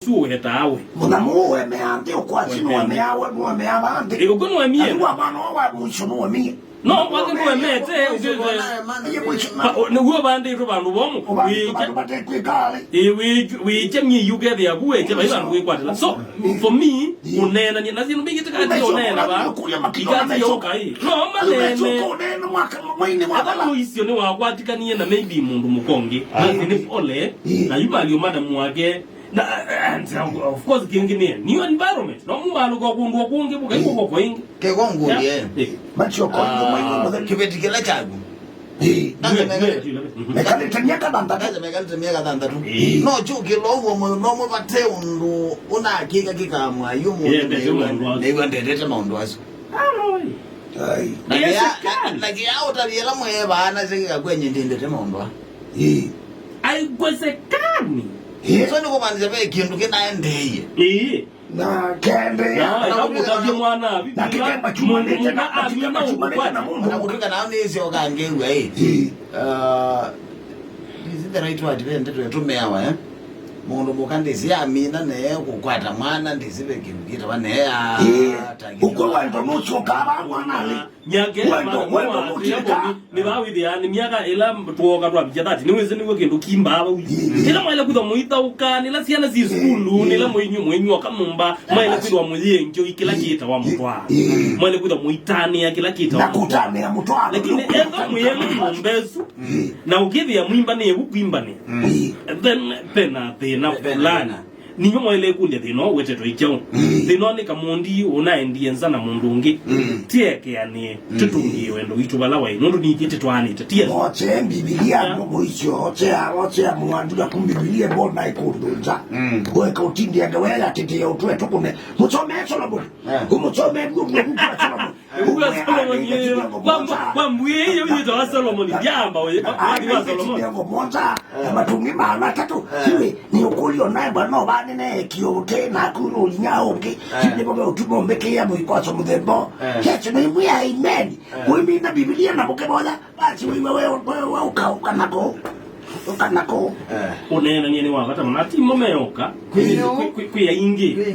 Suo hetawe. Muna muwe meante ukwati nuwe meawe muwe meavante. Ego kono emie. Ewa mano wa mwisho nuwe mie. No, wake nuwe mete. Nuwe bande ito bandu bomu. Weche mye yuke the aguwe. Cheba hiwa nuwe kwa tila. So, for me, unena. Nasi nubi kita kati unena ba. Ikati yoka hii. No, malene. Ata muisio ni wakwatika niye na maybe mundu mukongi. Ni pole. Na yuma aliyomada muwake. And of course kingine new environment no mubalo kwa kundu kungi buka iko kwa ingi ke kongu ye macho kwa mwe kibetikela chagu mekaleta miaka bandata mekaleta miaka bandata no chuki lowo mo no mo bate undu una hakika kikamwa yumu ne wandete maundu aso ai like ya utaliela mwe bana sika kwenye ndende maundu ai gwesekani so ni kubanza be kindu kinaendeye na kende na mutavye mwana na kikemba chumane tena akikemba chumane na kutuka na nezi okangewe is the right word vende tumeawa mundu mukandezi ya mina ne kukwata mwana ndizibe kindu bane ya uko wendo nuchoka abangwanale nyage ni bawidi yani miaka ila tuoka twa bijadati niweze niwe kindu kimba aba ila mwele kutwa muita ukani la siana zi skulu nila mwenyu akamumba mwele kutwa muyenjo ikila kita wa mutwa mwele kutwa muitani ya kila kita na kutani ya mutwa lakini enda muyemu mbezu na ugithi ya mwimba ne ukwimba ne then pena na fulani ninyo mwele kulia thino weteto ikyao thino ni kamundi unaendienza na mundu ungi tieke yani tutungi wendo itubala wa inondo nikite twanite tie oche bibilia no icho oche muandula kumbibilia bona ikundunza weka utindi ya gawela tete utwe tukune muchome Solomon umuchome Wambuye yito wa Solomon yamba we wa Solomon moja matungi mala tatu hivi ni ukulio naye bwana bani ne kioke na kuro nyaoke hivi boga utubombeke ya mwikwaso mudembo cheche ni mwa imeni wewe na Biblia na boke boda basi wewe ukanako unena nieni wakata manati momeoka kuya ingi